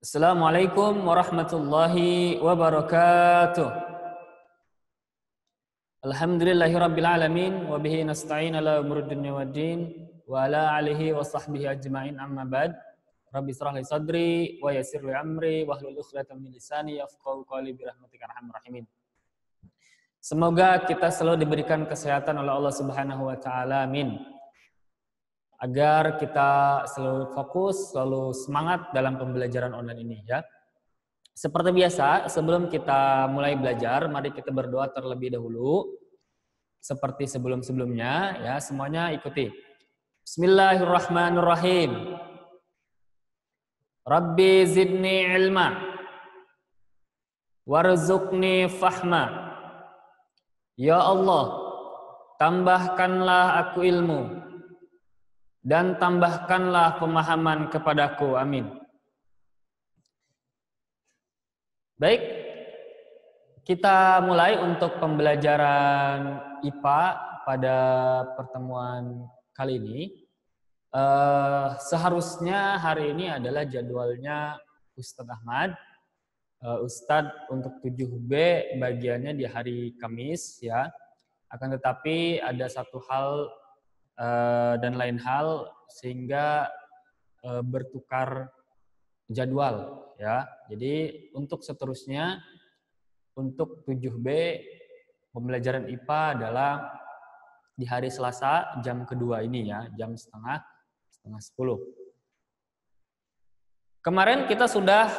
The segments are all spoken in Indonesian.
Assalamualaikum warahmatullahi wabarakatuh. Alhamdulillahirabbil alamin wa bihi nasta'in ala umuri dunya waddin wa ala alihi wa sahbihi ajmain amma ba'd. Rabbi shrah li sadri wa yassir li amri wahlul 'uqdatam min lisani yafqahu qawli bi rahmatika arhamar rahimin. Semoga kita selalu diberikan kesehatan oleh Allah Subhanahu wa taala. Amin. Agar kita selalu fokus, selalu semangat dalam pembelajaran online ini ya. Seperti biasa, sebelum kita mulai belajar, mari kita berdoa terlebih dahulu. Seperti sebelum-sebelumnya ya, semuanya ikuti. Bismillahirrahmanirrahim. Rabbi zidni ilma warzuqni fahma. Ya Allah, tambahkanlah aku ilmu dan tambahkanlah pemahaman kepadaku. Amin. Baik, kita mulai untuk pembelajaran IPA pada pertemuan kali ini. Seharusnya hari ini adalah jadwalnya Ustadz Ahmad. Ustadz untuk 7B bagiannya di hari Kamis ya. Akan tetapi ada satu hal dan lain hal sehingga bertukar jadwal ya. Jadi untuk seterusnya untuk 7B pembelajaran IPA adalah di hari Selasa jam kedua ini ya, jam setengah 10. Kemarin kita sudah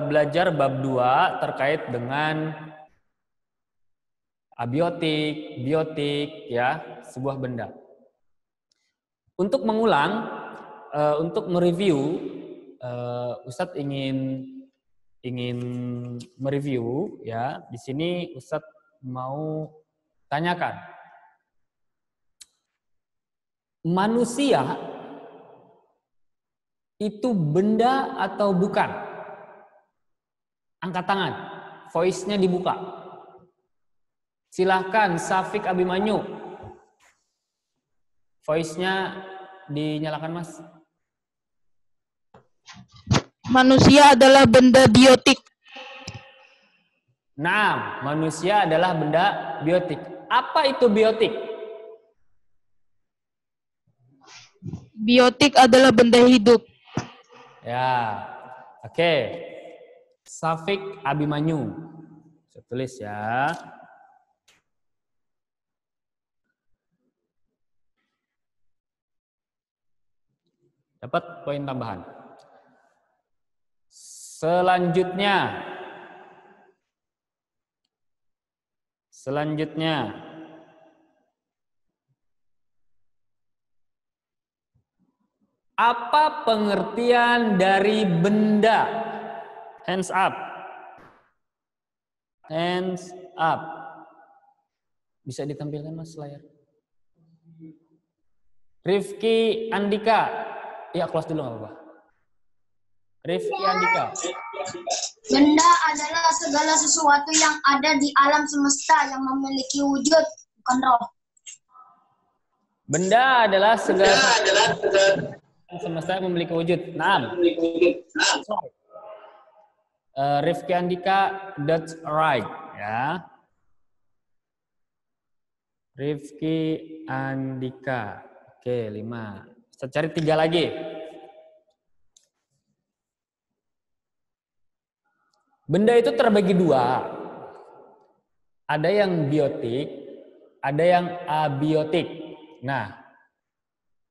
belajar bab 2 terkait dengan abiotik, biotik ya, sebuah benda. Untuk mengulang, untuk mereview, Ustadz ingin mereview ya. Di sini Ustadz mau tanyakan, manusia itu benda atau bukan? Angkat tangan, voice-nya dibuka. Silahkan Syafiq Abimanyu. Voice-nya dinyalakan, Mas. Manusia adalah benda biotik. Nah, manusia adalah benda biotik. Apa itu biotik? Biotik adalah benda hidup. Ya, oke. Syafiq Abimanyu. Saya tulis ya. Dapat poin tambahan. Selanjutnya. Apa pengertian dari benda? Hands up. Hands up. Bisa ditampilkan, Mas, layar. Rifki Andika. Ya, kelas dulu nggak apa-apa. Rifki Andika. Benda adalah segala sesuatu yang ada di alam semesta yang memiliki wujud, bukan roh. Benda adalah segala semesta yang memiliki wujud. Naam. Rifki Andika, that's right ya. Rifki Andika. Oke, 5. Kita cari 3 lagi. Benda itu terbagi 2. Ada yang biotik, ada yang abiotik. Nah,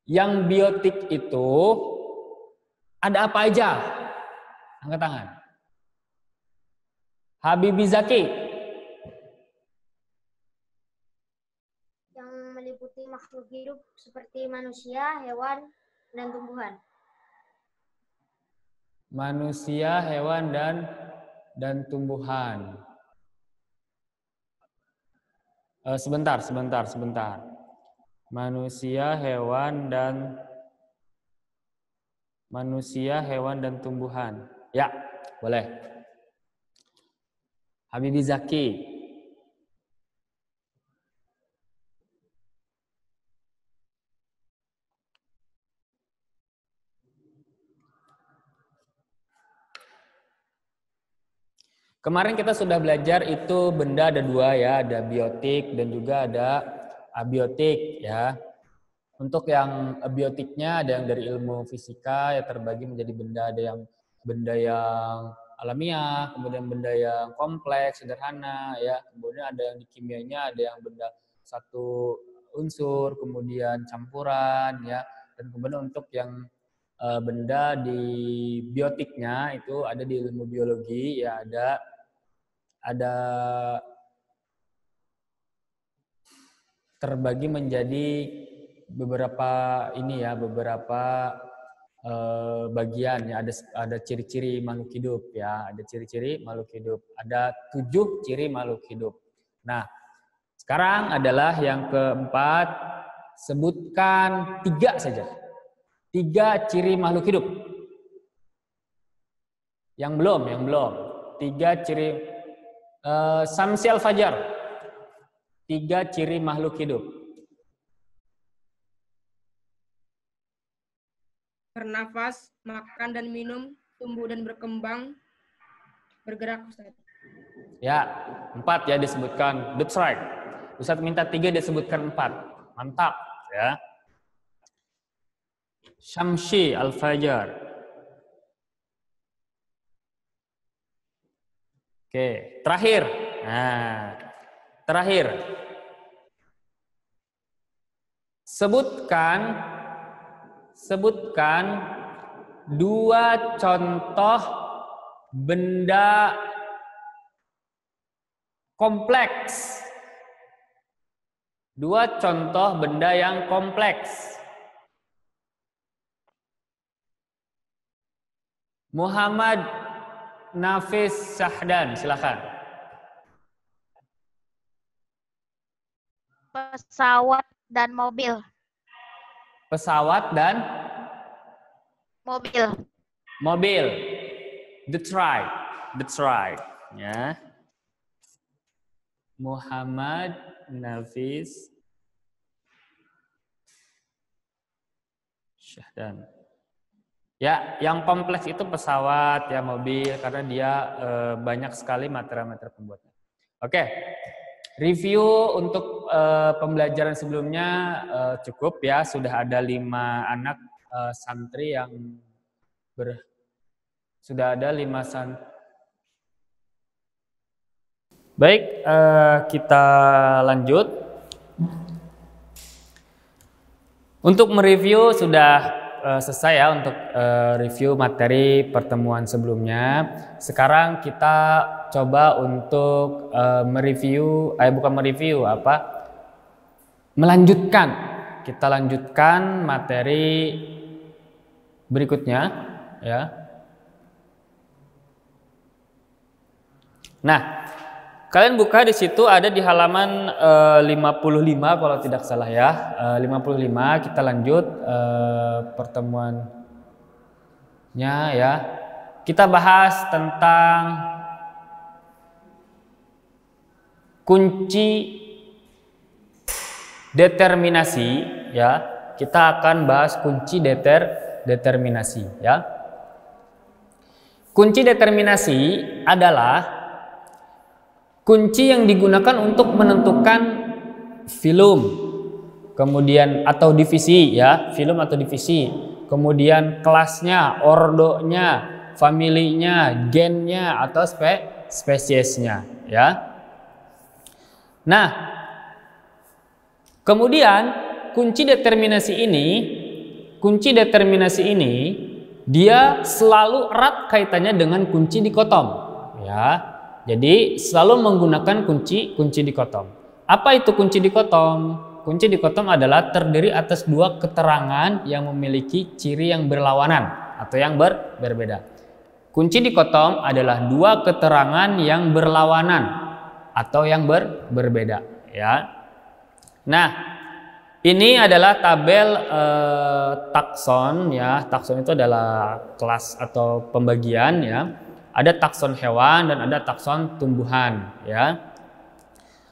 yang biotik itu ada apa aja? Angkat tangan. Habibi Zaki. Yang meliputi makhluk hidup seperti manusia, hewan, dan tumbuhan. Manusia, hewan, dan tumbuhan. Sebentar. Manusia, hewan, dan tumbuhan. Ya, boleh. Habibi Zaki. Kemarin kita sudah belajar itu benda ada dua ya, ada biotik dan juga ada abiotik ya. Untuk yang abiotiknya ada yang dari ilmu fisika ya terbagi menjadi benda, ada yang benda yang alamiah, kemudian benda yang kompleks, sederhana ya. Kemudian ada yang di kimianya, ada yang benda satu unsur, kemudian campuran ya. Dan kemudian untuk yang benda di biotiknya itu ada di ilmu biologi ya, ada terbagi menjadi beberapa ini ya, beberapa bagian ya, ada ciri-ciri makhluk hidup ya, ada ciri-ciri makhluk hidup, ada 7 ciri makhluk hidup. Nah, sekarang adalah yang keempat, sebutkan 3 saja. 3 ciri makhluk hidup. Yang belum. 3 ciri Samsi Al-Fajar. 3 ciri makhluk hidup. Bernafas, makan dan minum, tumbuh dan berkembang, bergerak, Ustaz. Ya, 4 ya disebutkan. That's right. Ustaz minta 3 disebutkan 4. Mantap ya. Syamsi Al-Fajar. Oke, terakhir. Nah, terakhir. Sebutkan 2 contoh benda kompleks. 2 contoh benda yang kompleks. Muhammad Nafis Syahdan, silakan. Pesawat dan mobil. Pesawat dan mobil. That's right. Ya. Muhammad Nafis Syahdan. Ya, yang kompleks itu pesawat, ya mobil, karena dia banyak sekali materi-materi pembuatnya. Oke, review untuk pembelajaran sebelumnya cukup ya. Sudah ada 5 anak santri yang sudah ada 5 santri. Baik, kita lanjut. Untuk mereview sudah selesai ya untuk review materi pertemuan sebelumnya. Sekarang kita coba untuk melanjutkan. Kita lanjutkan materi berikutnya ya. Nah, kalian buka di situ ada di halaman 55 kalau tidak salah ya. 55 kita lanjut pertemuannya ya. Kita bahas tentang kunci determinasi ya. Kita akan bahas kunci determinasi ya. Kunci determinasi adalah kunci yang digunakan untuk menentukan film, kemudian atau divisi ya, film atau divisi, kemudian kelasnya, ordonya, familinya, gennya atau spesiesnya ya. Nah, kemudian kunci determinasi ini dia selalu erat kaitannya dengan kunci dikotom ya. Jadi selalu menggunakan kunci dikotom. Apa itu kunci dikotom? Kunci dikotom adalah terdiri atas 2 keterangan yang memiliki ciri yang berlawanan atau yang berbeda. Kunci dikotom adalah 2 keterangan yang berlawanan atau yang berbeda ya. Nah, ini adalah tabel takson ya. Takson itu adalah kelas atau pembagian ya. Ada takson hewan dan ada takson tumbuhan ya.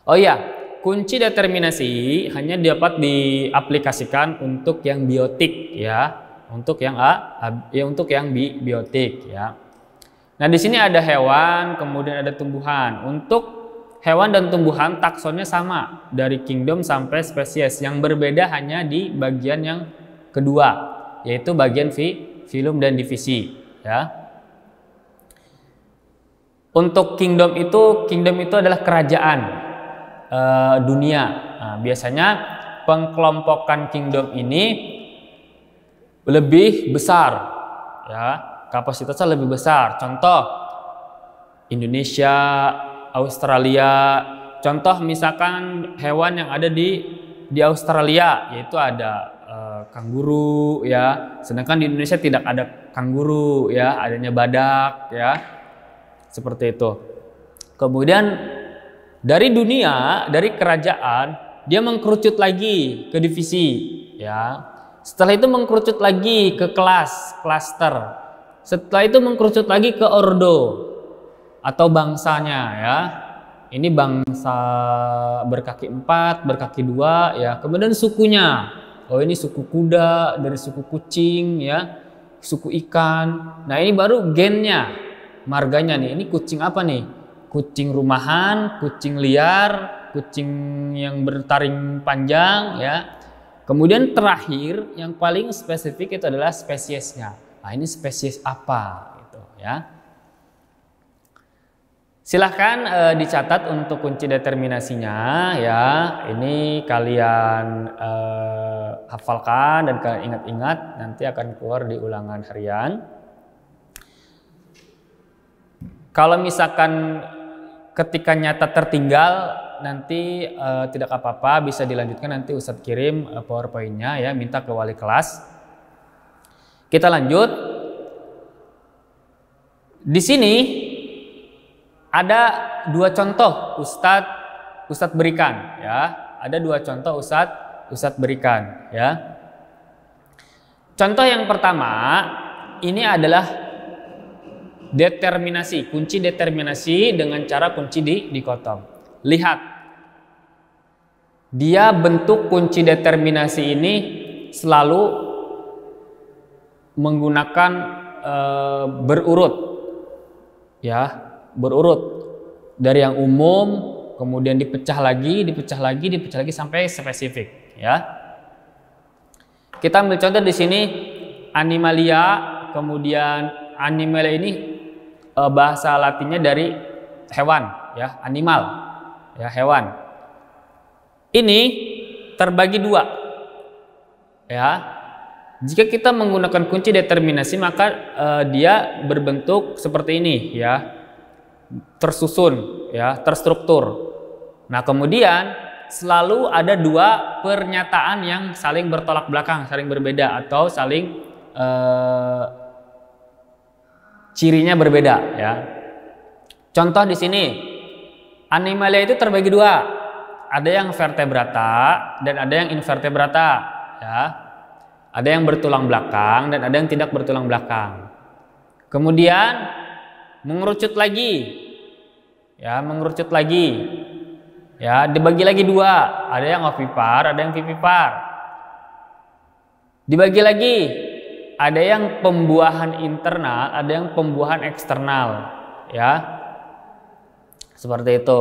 Oh iya, kunci determinasi hanya dapat diaplikasikan untuk yang biotik ya, untuk yang biotik ya. Nah, di sini ada hewan, kemudian ada tumbuhan. Untuk hewan dan tumbuhan taksonnya sama dari kingdom sampai spesies. Yang berbeda hanya di bagian yang kedua, yaitu bagian filum dan divisi, ya. Untuk kingdom itu adalah kerajaan dunia. Nah, biasanya pengkelompokan kingdom ini lebih besar, ya, kapasitasnya lebih besar. Contoh Indonesia, Australia. Contoh misalkan hewan yang ada di Australia, yaitu ada kanguru, ya. Sedangkan di Indonesia tidak ada kanguru, ya, adanya badak, ya. Seperti itu. Kemudian dari dunia, dari kerajaan, dia mengkerucut lagi ke divisi, ya. Setelah itu mengkerucut lagi ke kelas, klaster. Setelah itu mengkerucut lagi ke ordo atau bangsanya, ya. Ini bangsa berkaki 4, berkaki 2, ya. Kemudian sukunya. Oh, ini suku kuda, dari suku kucing, ya. Suku ikan. Nah, ini baru gennya, marganya nih. Ini kucing apa nih? Kucing rumahan, kucing liar, kucing yang bertaring panjang, ya. Kemudian terakhir yang paling spesifik itu adalah spesiesnya. Nah, ini spesies apa gitu, ya. Silahkan dicatat untuk kunci determinasinya, ya. Ini kalian hafalkan dan kalian ingat-ingat, nanti akan keluar di ulangan harian. Kalau misalkan ketika nyata tertinggal, nanti tidak apa-apa, bisa dilanjutkan, nanti Ustadz kirim PowerPoint-nya, ya, minta ke wali kelas. Kita lanjut. Di sini ada 2 contoh Ustadz berikan, ya. Ada 2 contoh Ustadz berikan, ya. Contoh yang pertama ini adalah determinasi, kunci determinasi dengan cara kunci dikotom. Lihat, dia bentuk kunci determinasi ini selalu menggunakan berurut, ya. Berurut dari yang umum, kemudian dipecah lagi sampai spesifik, ya. Kita ambil contoh di sini animalia, kemudian animalia ini bahasa Latinnya dari hewan, ya, animal, ya, hewan. Ini terbagi 2, ya. Jika kita menggunakan kunci determinasi, maka dia berbentuk seperti ini, ya. Tersusun, ya, terstruktur. Nah, kemudian selalu ada 2 pernyataan yang saling bertolak belakang, saling berbeda, atau saling cirinya berbeda, ya. Contoh di sini, animalia itu terbagi 2. Ada yang vertebrata dan ada yang invertebrata, ya. Ada yang bertulang belakang dan ada yang tidak bertulang belakang. Kemudian mengerucut lagi, ya, ya, dibagi lagi 2, ada yang ovipar, ada yang vivipar. Dibagi lagi, ada yang pembuahan internal, ada yang pembuahan eksternal, ya, seperti itu.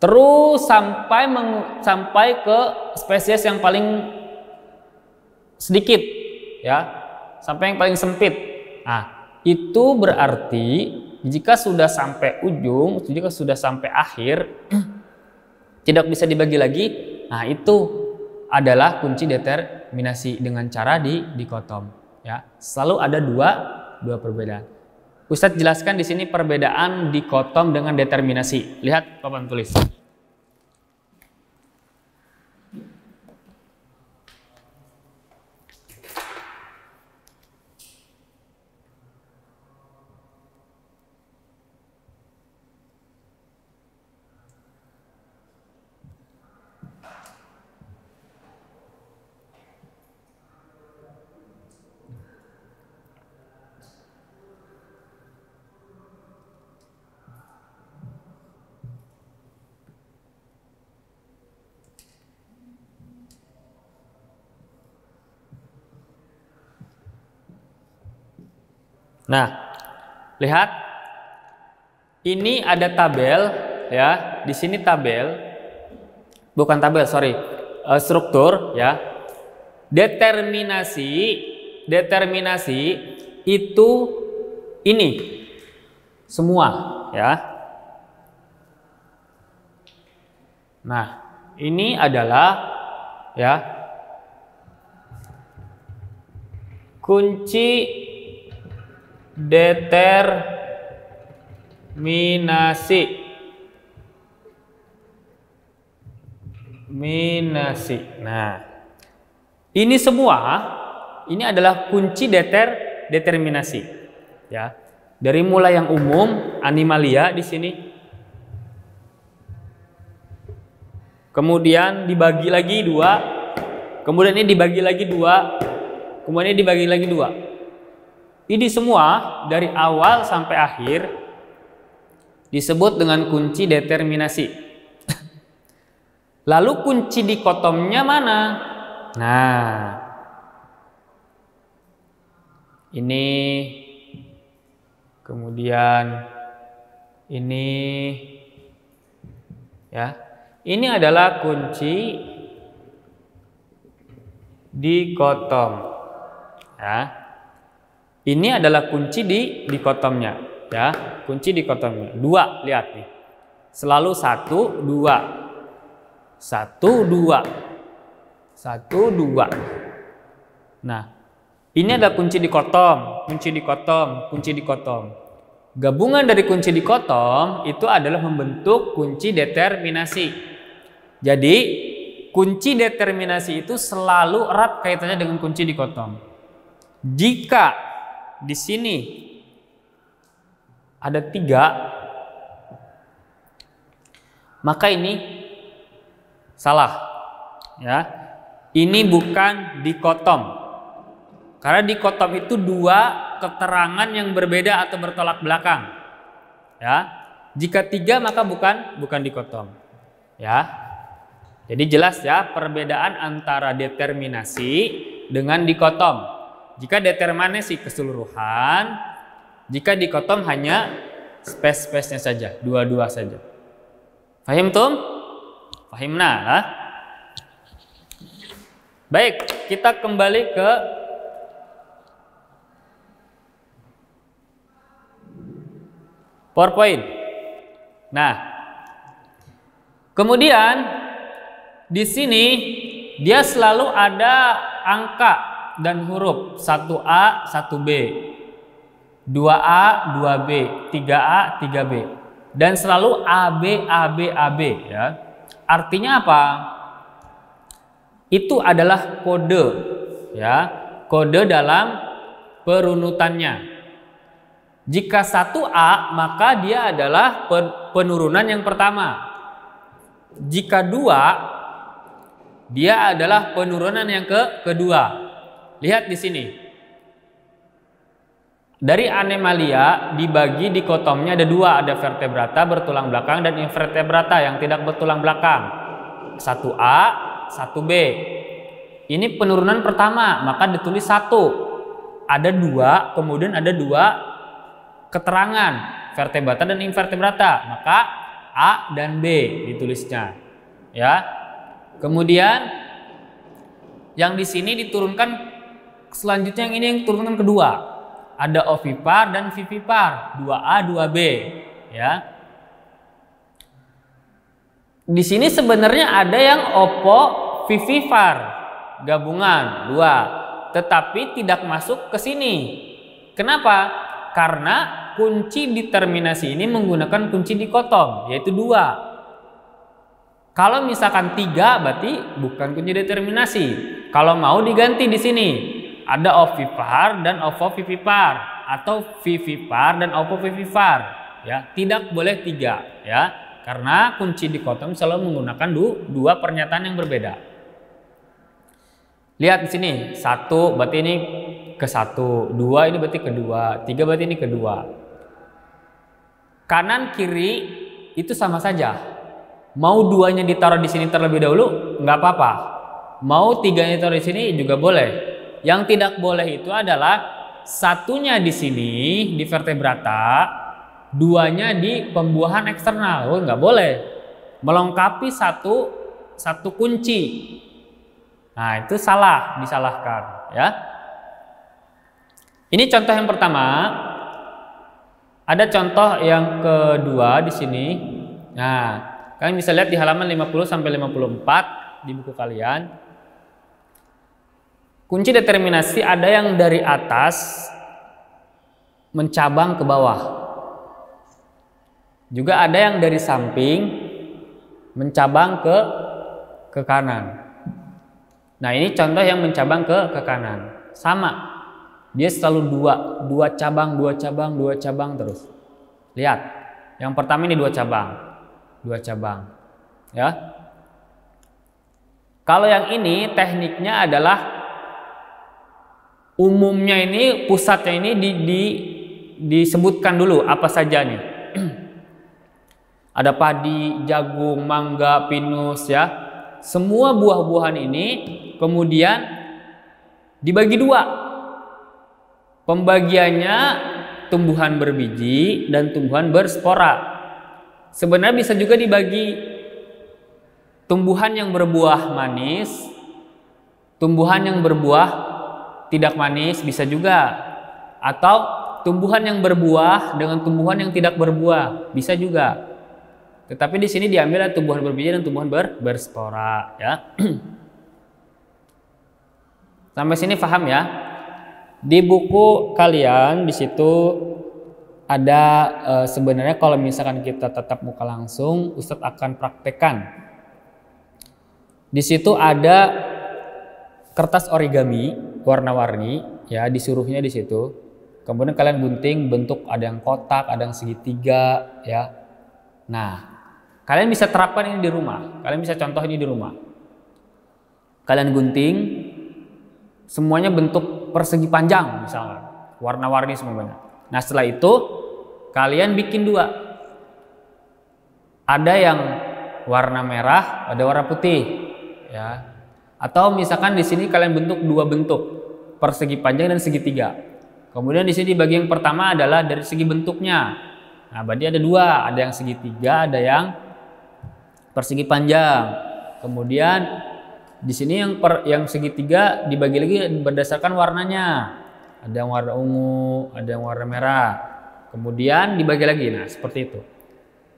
Terus sampai ke spesies yang paling sedikit, ya, sampai yang paling sempit. Nah, itu berarti jika sudah sampai ujung, jika sudah sampai akhir, tidak bisa dibagi lagi. Nah, itu adalah kunci determinasi dengan cara dikotom, ya. Selalu ada dua perbedaan. Ustadz jelaskan di sini perbedaan dikotom dengan determinasi. Lihat papan tulis. Nah, lihat. Ini ada tabel ya. Di sini tabel. Bukan tabel, sorry. Struktur ya. Determinasi itu ini semua ya. Nah, ini adalah ya kunci determinasi. Nah, ini semua ini adalah kunci determinasi ya. Dari mulai yang umum animalia di sini. Kemudian dibagi lagi 2. Kemudian ini dibagi lagi 2. Kemudian ini dibagi lagi 2. Ini semua dari awal sampai akhir disebut dengan kunci determinasi. Lalu kunci dikotomnya mana? Nah, ini, kemudian ini, ya. Ini adalah kunci dikotom. Ya. Ini adalah kunci dikotomnya. Ya, kunci dikotomnya. 2, lihat nih. Selalu 1, 2. 1, 2. 1, 2. Nah, ini ada kunci dikotom, kunci dikotom, kunci dikotom. Gabungan dari kunci dikotom itu adalah membentuk kunci determinasi. Jadi, kunci determinasi itu selalu erat kaitannya dengan kunci dikotom. Jika di sini ada 3, maka ini salah, ya. Ini bukan dikotom, karena dikotom itu 2 keterangan yang berbeda atau bertolak belakang, ya. Jika 3 maka bukan dikotom, ya. Jadi jelas ya perbedaan antara determinasi dengan dikotom. Jika determinasi keseluruhan, jika dikotom hanya space-space-nya saja, 2 saja. Fahim tum? Fahimna, ha? Baik, kita kembali ke PowerPoint. Nah, kemudian di sini dia selalu ada angka dan huruf 1A, 1B, 2A, 2B, 3A, 3B, dan selalu AB, AB, AB, ya. Artinya apa? Itu adalah kode, ya, kode dalam perunutannya. Jika 1A maka dia adalah penurunan yang pertama. Jika 2 dia adalah penurunan yang kedua. Lihat di sini. Dari animalia dibagi dikotomnya ada 2, ada vertebrata bertulang belakang dan invertebrata yang tidak bertulang belakang. 1A, 1B. Ini penurunan pertama, maka ditulis 1. Ada 2, kemudian ada 2 keterangan, vertebrata dan invertebrata, maka A dan B ditulisnya. Ya. Kemudian yang di sini diturunkan selanjutnya, yang ini yang turunkan kedua. Ada ovipar dan vivipar, 2A, 2B, ya. Di sini sebenarnya ada yang opo-vivipar, gabungan 2, tetapi tidak masuk ke sini. Kenapa? Karena kunci determinasi ini menggunakan kunci dikotom, yaitu 2. Kalau misalkan 3 berarti bukan kunci determinasi. Kalau mau diganti di sini. Ada ovipar dan ovovivipar atau vivipar dan ovovivipar, ya. Tidak boleh 3, ya. Karena kunci dikotom selalu menggunakan 2 pernyataan yang berbeda. Lihat di sini, 1 berarti ini ke 1, 2 ini berarti kedua, 3 berarti ini kedua. Kanan kiri itu sama saja. Mau 2-nya ditaruh di sini terlebih dahulu nggak apa-apa. Mau 3-nya ditaruh di sini juga boleh. Yang tidak boleh itu adalah satunya di sini di vertebrata, duanya di pembuahan eksternal. Oh, nggak boleh. Melengkapi satu kunci. Nah, itu salah, disalahkan ya. Ini contoh yang pertama. Ada contoh yang kedua di sini. Nah, kalian bisa lihat di halaman 50 sampai 54 di buku kalian. Kunci determinasi ada yang dari atas mencabang ke bawah. Juga ada yang dari samping mencabang ke kanan. Nah, ini contoh yang mencabang ke kanan. Sama. Dia selalu dua cabang terus. Lihat. Yang pertama ini dua cabang. Ya. Kalau yang ini tekniknya adalah umumnya ini, pusatnya ini disebutkan dulu apa saja nih. Ada padi, jagung, mangga, pinus ya. Semua buah-buahan ini kemudian dibagi dua. Pembagiannya tumbuhan berbiji dan tumbuhan berspora. Sebenarnya bisa juga dibagi tumbuhan yang berbuah manis, tumbuhan yang berbuah tidak manis bisa juga, atau tumbuhan yang berbuah dengan tumbuhan yang tidak berbuah bisa juga. Tetapi di sini diambil tumbuhan berbiji dan tumbuhan berspora ya. Sampai sini paham ya? Di buku kalian di situ ada sebenarnya kalau misalkan kita tetap muka langsung, Ustadz akan praktekkan. Di situ ada kertas origami warna-warni ya, disuruhnya di situ. Kemudian kalian gunting bentuk ada yang kotak, ada yang segitiga ya. Nah, kalian bisa terapkan ini di rumah. Kalian bisa contoh ini di rumah. Kalian gunting semuanya bentuk persegi panjang misalnya, warna-warni semuanya. Nah, setelah itu kalian bikin dua. Ada yang warna merah, ada warna putih ya. Atau misalkan di sini kalian bentuk dua bentuk, persegi panjang dan segitiga. Kemudian di sini bagi yang pertama adalah dari segi bentuknya. Nah, berarti ada dua, ada yang segitiga, ada yang persegi panjang. Kemudian di sini yang segitiga dibagi lagi berdasarkan warnanya. Ada yang warna ungu, ada yang warna merah. Kemudian dibagi lagi. Nah, seperti itu.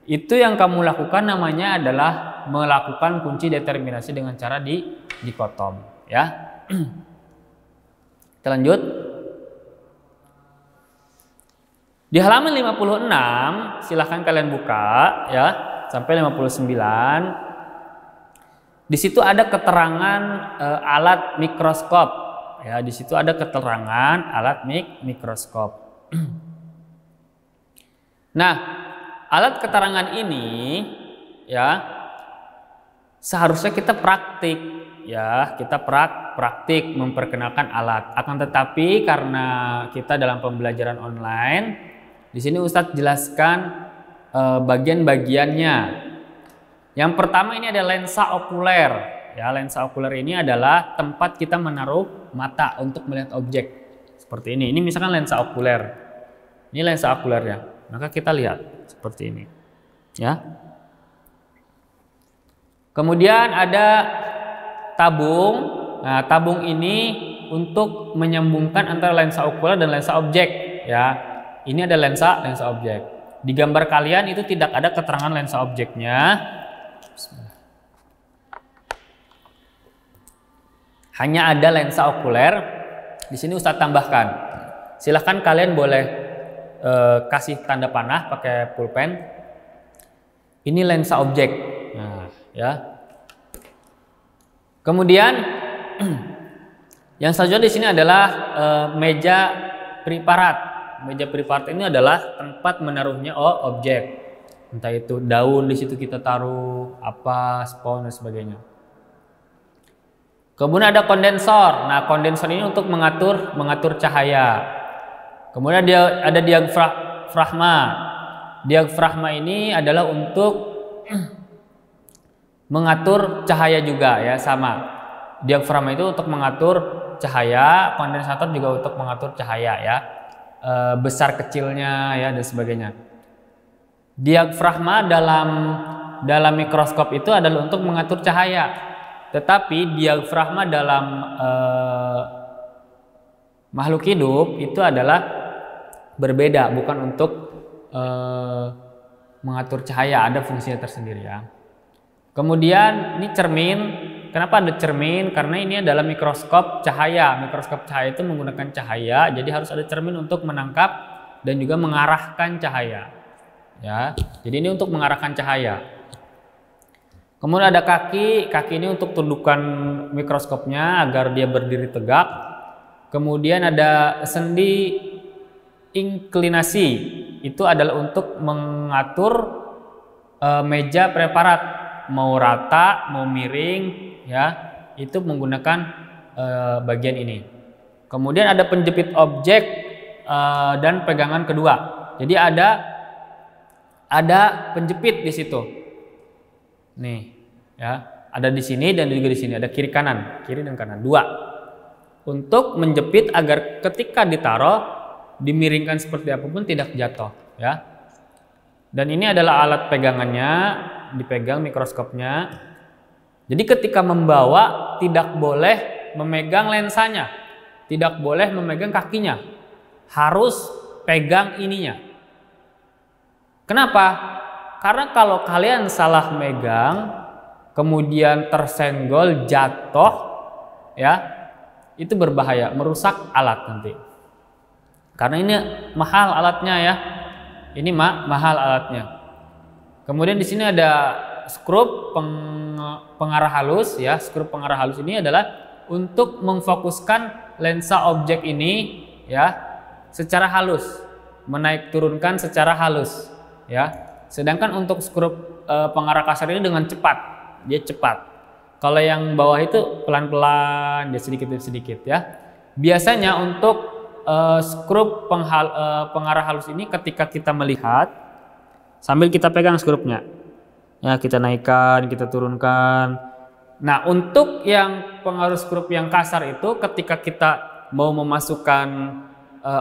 Itu yang kamu lakukan namanya adalah melakukan kunci determinasi dengan cara dikotom, ya. Kita lanjut. Di halaman 56 silahkan kalian buka ya sampai 59. Di situ ada keterangan alat mikroskop ya, di situ ada keterangan alat mikroskop. Nah, alat keterangan ini ya seharusnya kita praktik ya, kita praktik memperkenalkan alat. Akan tetapi karena kita dalam pembelajaran online, di sini Ustadz jelaskan bagian-bagiannya. Yang pertama ini ada lensa okuler. Ya, lensa okuler ini adalah tempat kita menaruh mata untuk melihat objek. Seperti ini. Ini misalkan lensa okuler. Ini lensa okulernya. Maka kita lihat seperti ini. Ya. Kemudian ada tabung. Nah, tabung ini untuk menyambungkan antara lensa okuler dan lensa objek. Ya, ini ada lensa objek. Di gambar kalian itu tidak ada keterangan lensa objeknya. Hanya ada lensa okuler. Di sini Ustadz tambahkan. Silahkan kalian boleh kasih tanda panah pakai pulpen. Ini lensa objek. Nah, ya. Kemudian yang selanjutnya di sini adalah meja preparat. Meja preparat ini adalah tempat menaruhnya objek. Entah itu daun di situ kita taruh, apa, spons dan sebagainya. Kemudian ada kondensor. Nah, kondensor ini untuk mengatur cahaya. Kemudian ada diafragma. Diafragma ini adalah untuk mengatur cahaya juga ya, sama. Diafragma itu untuk mengatur cahaya, kondensator juga untuk mengatur cahaya ya, besar kecilnya ya dan sebagainya. Diafragma dalam mikroskop itu adalah untuk mengatur cahaya, tetapi diafragma dalam makhluk hidup itu adalah berbeda, bukan untuk mengatur cahaya, ada fungsinya tersendiri ya. Kemudian ini cermin. Kenapa ada cermin? Karena ini adalah mikroskop cahaya. Mikroskop cahaya itu menggunakan cahaya, jadi harus ada cermin untuk menangkap dan juga mengarahkan cahaya. Ya, jadi ini untuk mengarahkan cahaya. Kemudian ada kaki. Kaki ini untuk tundukan mikroskopnya agar dia berdiri tegak. Kemudian ada sendi inklinasi. Itu adalah untuk mengatur meja preparat, mau rata, mau miring, ya, itu menggunakan bagian ini. Kemudian ada penjepit objek dan pegangan kedua. Jadi ada penjepit di situ. Nih, ya, ada di sini dan juga di sini. Ada kiri dan kanan, dua. Untuk menjepit agar ketika ditaruh, dimiringkan seperti apapun tidak jatuh, ya. Dan ini adalah alat pegangannya, dipegang mikroskopnya. Jadi ketika membawa tidak boleh memegang lensanya, tidak boleh memegang kakinya, harus pegang ininya. Kenapa? Karena kalau kalian salah megang, kemudian tersenggol, jatuh, ya, itu berbahaya, merusak alat nanti. Karena ini mahal alatnya ya, ini mahal alatnya. Kemudian di sini ada skrup pengarah halus ya. Skrup pengarah halus ini adalah untuk memfokuskan lensa objek ini ya secara halus, menaik turunkan secara halus ya. Sedangkan untuk skrup pengarah kasar ini dengan cepat, dia cepat. Kalau yang bawah itu pelan-pelan, dia sedikit demi sedikit ya. Biasanya untuk skrup pengarah halus ini ketika kita melihat sambil kita pegang skrupnya ya, kita naikkan, kita turunkan. Nah, untuk yang pengaruh skrup yang kasar itu ketika kita mau memasukkan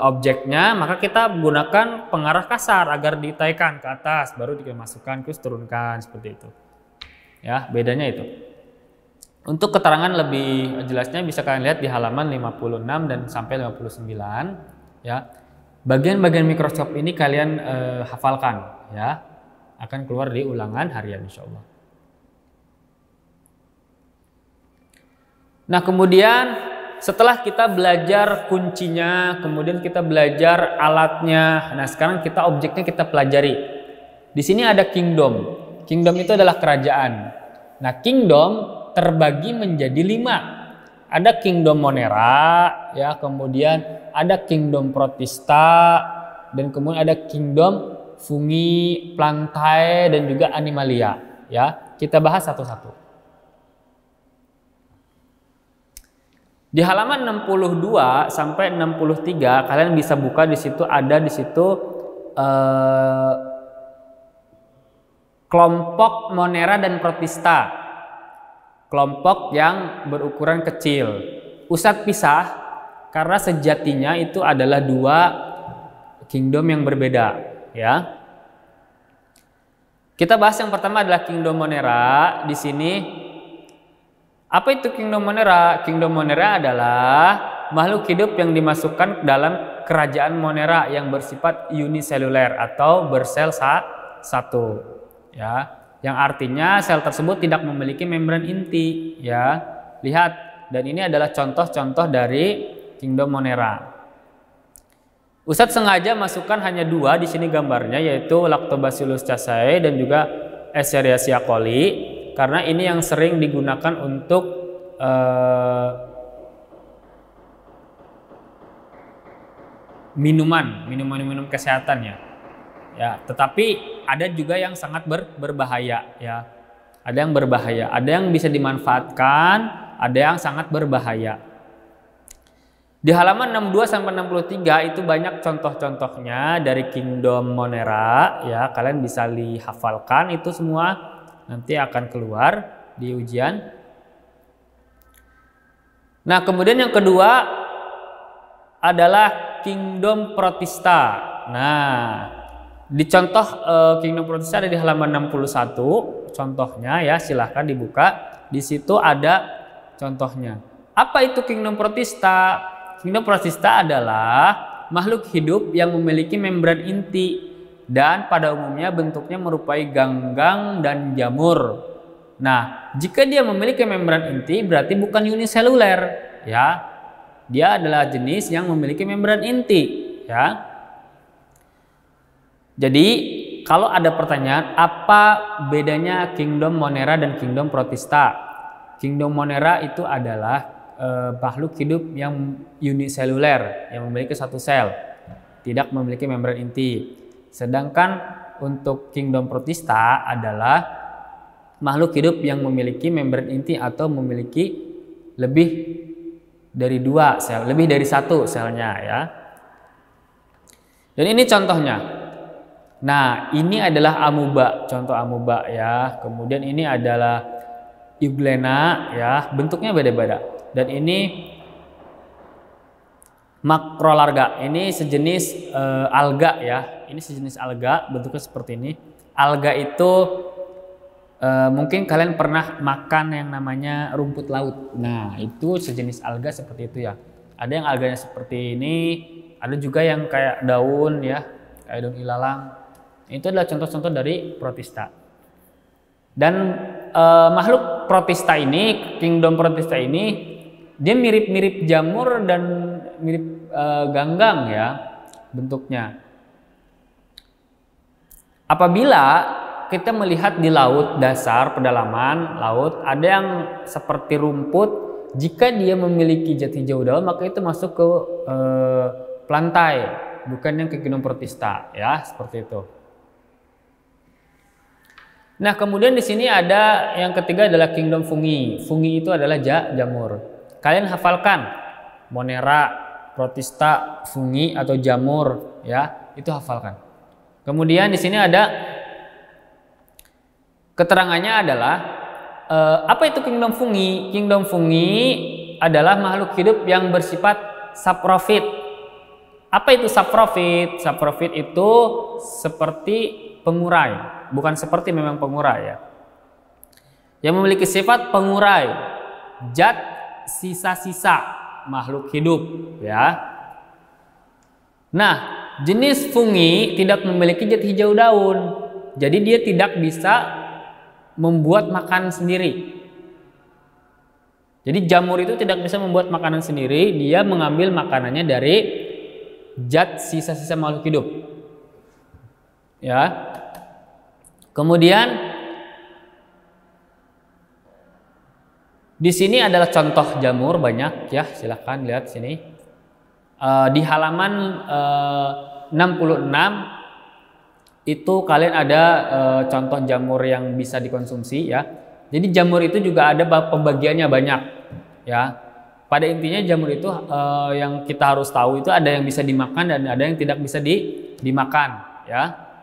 objeknya, maka kita gunakan pengarah kasar agar ditaikan ke atas, baru dimasukkan, terus turunkan, seperti itu ya, bedanya itu. Untuk keterangan lebih jelasnya bisa kalian lihat di halaman 56 dan sampai 59 ya. Bagian-bagian mikroskop ini kalian hafalkan ya. Akan keluar di ulangan harian insyaallah. Nah, kemudian setelah kita belajar kuncinya, kemudian kita belajar alatnya. Nah, sekarang kita objeknya kita pelajari. Di sini ada kingdom. Kingdom itu adalah kerajaan. Nah, kingdom terbagi menjadi 5. Ada kingdom Monera, ya, kemudian ada kingdom Protista, dan kemudian ada kingdom Fungi, Plantae, dan juga Animalia. Ya, kita bahas satu-satu. Di halaman 62 sampai 63 kalian bisa buka di situ, ada di situ kelompok Monera dan Protista. Kelompok yang berukuran kecil. Ustadz pisah karena sejatinya itu adalah 2 kingdom yang berbeda, ya. Kita bahas yang pertama adalah kingdom Monera. Di sini apa itu kingdom Monera? Kingdom Monera adalah makhluk hidup yang dimasukkan dalam kerajaan Monera yang bersifat uniseluler atau bersel satu, ya. Yang artinya sel tersebut tidak memiliki membran inti, ya. Lihat, dan ini adalah contoh-contoh dari kingdom Monera. Ustadz sengaja masukkan hanya 2 di sini gambarnya, yaitu Lactobacillus casei dan juga Escherichia coli, karena ini yang sering digunakan untuk minum kesehatan ya. Ya, tetapi ada juga yang sangat berbahaya ya. Ada yang berbahaya, ada yang bisa dimanfaatkan, ada yang sangat berbahaya. Di halaman 62 sampai 63 itu banyak contoh-contohnya dari kingdom Monera ya. Kalian bisa dihafalkan itu semua, nanti akan keluar di ujian. Nah, kemudian yang kedua adalah kingdom protista. Nah, di contoh kingdom protista ada di halaman 61 contohnya ya, silahkan dibuka. Di situ ada contohnya. Apa itu kingdom protista? Kingdom protista adalah makhluk hidup yang memiliki membran inti dan pada umumnya bentuknya menyerupai ganggang dan jamur. Nah, jika dia memiliki membran inti berarti bukan uniseluler ya. Dia adalah jenis yang memiliki membran inti ya. Jadi, kalau ada pertanyaan apa bedanya kingdom Monera dan kingdom protista? Kingdom Monera itu adalah makhluk hidup yang uniseluler, yang memiliki satu sel, tidak memiliki membran inti. Sedangkan untuk kingdom protista adalah makhluk hidup yang memiliki membran inti atau memiliki lebih dari 2 sel, lebih dari 1 selnya ya. Dan ini contohnya. Nah, ini adalah amuba, contoh amuba ya. Kemudian ini adalah euglena ya, bentuknya beda-beda. Dan ini makrolarga, ini sejenis alga ya. Ini sejenis alga, bentuknya seperti ini. Alga itu mungkin kalian pernah makan yang namanya rumput laut. Nah, itu sejenis alga seperti itu ya. Ada yang alganya seperti ini, ada juga yang kayak daun ya, kayak daun ilalang. Itu adalah contoh-contoh dari protista. Dan makhluk protista ini, kingdom protista ini, dia mirip-mirip jamur dan mirip ganggang ya bentuknya. Apabila kita melihat di laut dasar, pedalaman laut, ada yang seperti rumput, jika dia memiliki jati hijau daun maka itu masuk ke plantae, bukan yang ke kingdom protista ya, seperti itu. Nah, kemudian di sini ada yang ketiga adalah kingdom fungi. Fungi itu adalah jamur. Kalian hafalkan Monera, protista, fungi atau jamur ya, itu hafalkan. Kemudian di sini ada keterangannya adalah apa itu kingdom fungi? Kingdom fungi adalah makhluk hidup yang bersifat saprofit. Apa itu saprofit? Saprofit itu seperti pengurai, bukan seperti memang pengurai ya. Yang memiliki sifat pengurai zat sisa-sisa makhluk hidup ya. Nah, jenis fungi tidak memiliki jati hijau daun, jadi dia tidak bisa membuat makanan sendiri. Jadi jamur itu tidak bisa membuat makanan sendiri, dia mengambil makanannya dari zat sisa-sisa makhluk hidup ya. Kemudian di sini adalah contoh jamur banyak ya, silahkan lihat sini. Di halaman 66 itu kalian ada contoh jamur yang bisa dikonsumsi ya. Jadi jamur itu juga ada pembagiannya banyak ya. Pada intinya jamur itu yang kita harus tahu itu ada yang bisa dimakan dan ada yang tidak bisa dimakan ya.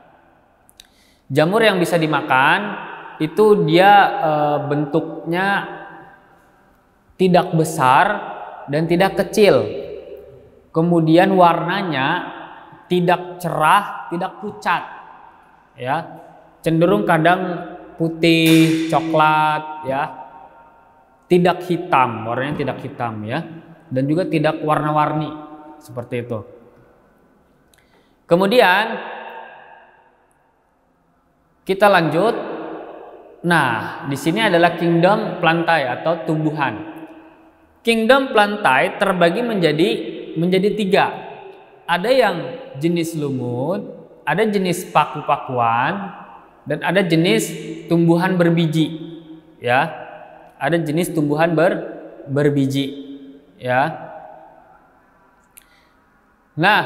Jamur yang bisa dimakan itu dia bentuknya tidak besar dan tidak kecil. Kemudian warnanya tidak cerah, tidak pucat. Ya. Cenderung kadang putih, coklat ya. Tidak hitam, warnanya tidak hitam ya. Dan juga tidak warna-warni seperti itu. Kemudian kita lanjut. Nah, di sini adalah kingdom plantae atau tumbuhan. Kingdom plantae terbagi menjadi 3. Ada yang jenis lumut, ada jenis paku-pakuan, dan ada jenis tumbuhan berbiji. Ya, ada jenis tumbuhan berbiji. Ya. Nah,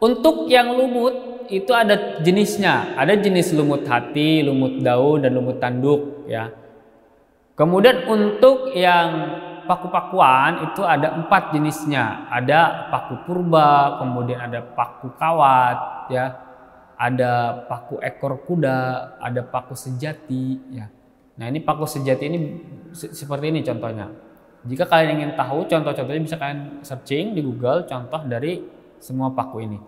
untuk yang lumut itu ada jenisnya. Ada jenis lumut hati, lumut daun, dan lumut tanduk. Ya. Kemudian untuk yang paku-pakuan itu ada 4 jenisnya. Ada paku purba, kemudian ada paku kawat, ya, ada paku ekor kuda, ada paku sejati. Ya. Nah, ini paku sejati ini seperti ini contohnya. Jika kalian ingin tahu contoh-contohnya bisa kalian searching di Google contoh dari semua paku ini.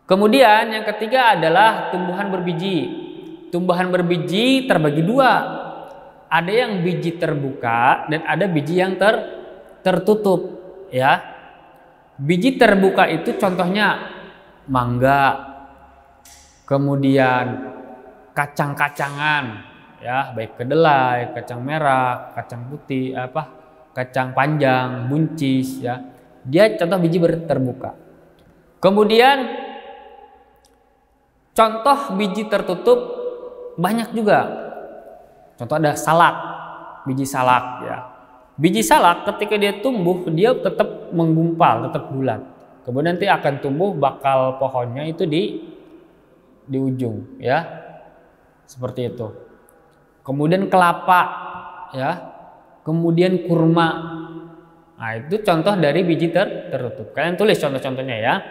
Kemudian yang ketiga adalah tumbuhan berbiji. Tumbuhan berbiji terbagi dua. Ada yang biji terbuka dan ada biji yang tertutup, ya. Biji terbuka itu contohnya mangga, kemudian kacang-kacangan, ya, baik kedelai, kacang merah, kacang putih, kacang panjang, buncis, ya. Dia contoh biji terbuka. Kemudian contoh biji tertutup banyak juga. Contoh ada salak, biji salak, ya. Biji salak ketika dia tumbuh dia tetap menggumpal, tetap bulat. Kemudian nanti akan tumbuh bakal pohonnya itu di ujung, ya. Seperti itu. Kemudian kelapa, ya. Kemudian kurma. Nah, itu contoh dari biji tertutup. Kalian tulis contoh-contohnya, ya.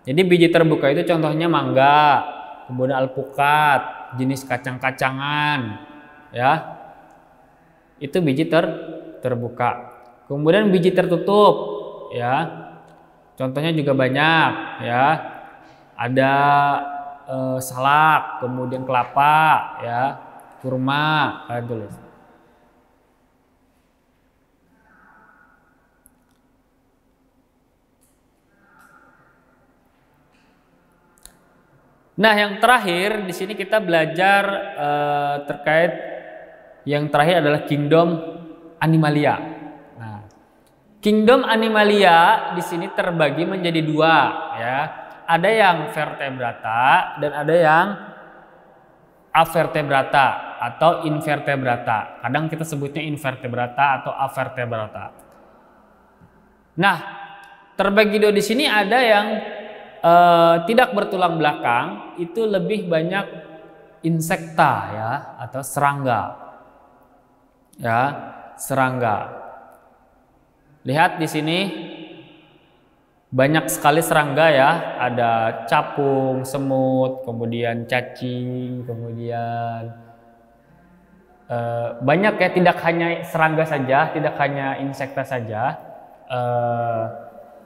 Jadi biji terbuka itu contohnya mangga, kemudian alpukat, jenis kacang-kacangan, ya. Itu biji terbuka. Kemudian biji tertutup, ya. Contohnya juga banyak, ya. Ada salak, kemudian kelapa, ya, kurma, kalian tulis. Nah, yang terakhir di sini kita belajar terkait yang terakhir adalah kingdom animalia. Nah, kingdom animalia di sini terbagi menjadi dua, ya. Ada yang vertebrata dan ada yang avertebrata atau invertebrata. Kadang kita sebutnya invertebrata atau avertebrata. Nah, terbagi dua di sini ada yang tidak bertulang belakang, itu lebih banyak insekta, ya, atau serangga, ya, serangga. Lihat di sini banyak sekali serangga, ya, ada capung, semut, kemudian cacing, kemudian banyak, ya, tidak hanya serangga saja, tidak hanya insekta saja.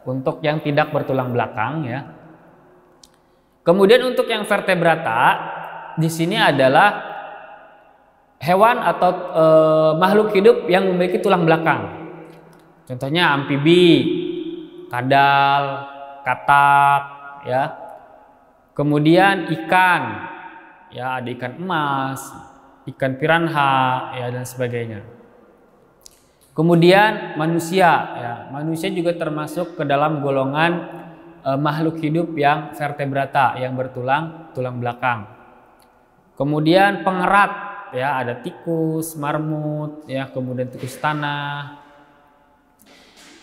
Untuk yang tidak bertulang belakang, ya. Kemudian untuk yang vertebrata di sini adalah hewan atau makhluk hidup yang memiliki tulang belakang. Contohnya amfibi, kadal, katak, ya. Kemudian ikan, ya, ada ikan emas, ikan piranha, ya, dan sebagainya. Kemudian manusia, ya, manusia juga termasuk ke dalam golongan makhluk hidup yang vertebrata, yang bertulang belakang. Kemudian pengerat, ya, ada tikus, marmut, ya, kemudian tikus tanah.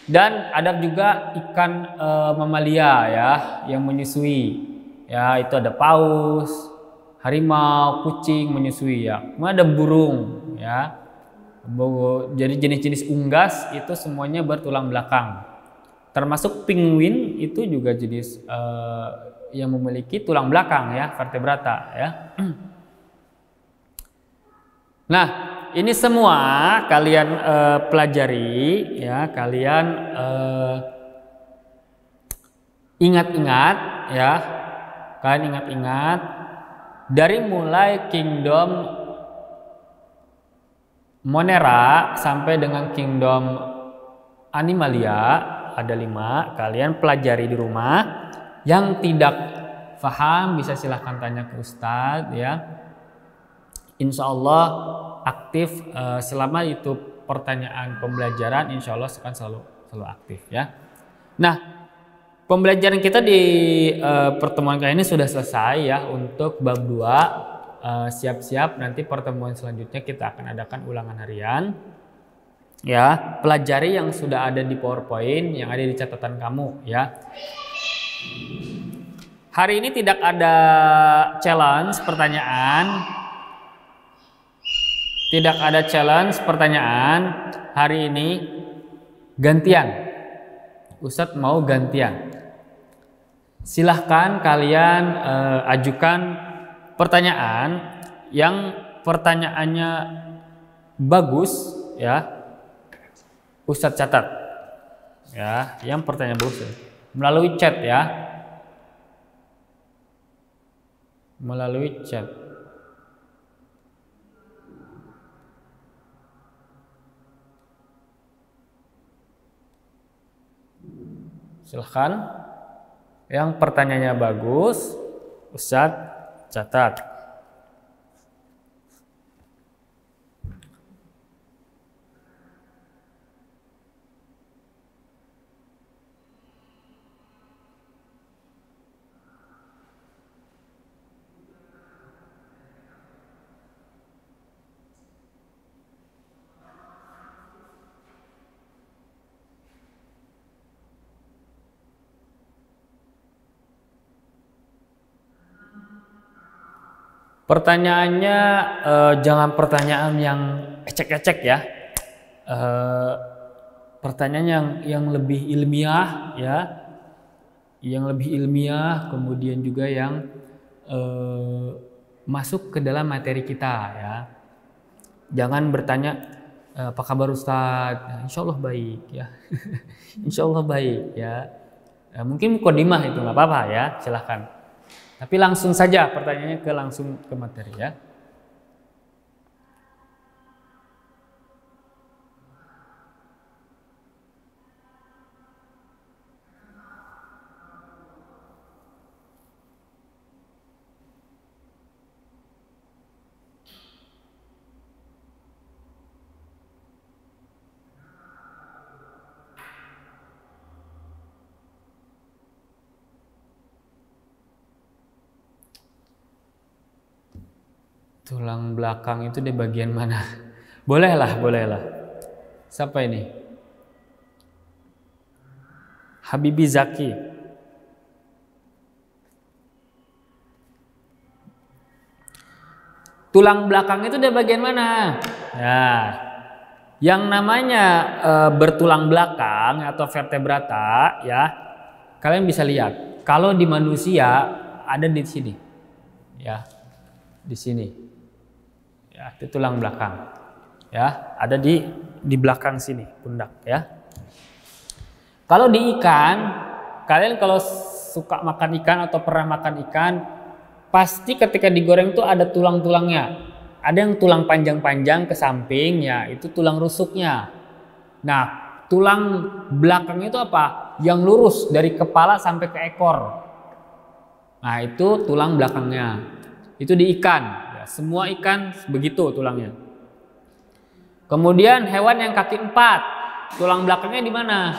Dan ada juga ikan mamalia, ya, yang menyusui, ya, itu ada paus, harimau, kucing menyusui, ya. Kemudian ada burung, ya. Jadi jenis-jenis unggas itu semuanya bertulang belakang. Termasuk penguin itu juga jenis yang memiliki tulang belakang, ya, vertebrata, ya. Nah, ini semua kalian pelajari, ya, kalian ingat-ingat, ya, kalian ingat-ingat dari mulai kingdom Monera sampai dengan kingdom Animalia. Ada 5, kalian pelajari di rumah. Yang tidak paham bisa silahkan tanya ke Ustadz, ya. Insya Allah aktif selama itu pertanyaan pembelajaran, insya Allah akan selalu aktif, ya. Nah, pembelajaran kita di pertemuan kali ini sudah selesai, ya, untuk bab 2. Siap-siap nanti pertemuan selanjutnya kita akan adakan ulangan harian. Ya, pelajari yang sudah ada di PowerPoint, yang ada di catatan kamu, ya. Hari ini tidak ada challenge pertanyaan. Tidak ada challenge pertanyaan. Hari ini gantian. Ustadz mau gantian. Silahkan kalian ajukan pertanyaan yang pertanyaannya bagus, ya. Ustadz catat. Ya, yang pertanyaan bagus ya. Melalui chat ya. Melalui chat. Silahkan. Yang pertanyaannya bagus, Ustadz catat. Pertanyaannya jangan pertanyaan yang ecek-ecek ya. Pertanyaan yang lebih ilmiah ya. Yang lebih ilmiah, kemudian juga yang masuk ke dalam materi kita ya. Jangan bertanya apa kabar Ustadz? Insya Allah baik ya. Insya Allah baik ya. Mungkin mukodimah itu nggak apa-apa ya, silahkan. Tapi langsung saja pertanyaannya langsung ke materi ya. Tulang belakang itu di bagian mana? Bolehlah, bolehlah. Siapa ini? Habibi Zaki. Tulang belakang itu di bagian mana? Ya, yang namanya bertulang belakang atau vertebrata ya, kalian bisa lihat. Kalau di manusia ada di sini, ya, di sini. Ya, itu tulang belakang. Ya, ada di belakang sini, pundak ya. Kalau di ikan, kalian kalau suka makan ikan atau pernah makan ikan, pasti ketika digoreng itu ada tulang-tulangnya. Ada yang tulang panjang-panjang ke samping ya, itu tulang rusuknya. Nah, tulang belakang itu apa? Yang lurus dari kepala sampai ke ekor. Nah, itu tulang belakangnya. Itu di ikan. Semua ikan begitu tulangnya. Kemudian hewan yang kaki 4, tulang belakangnya di mana?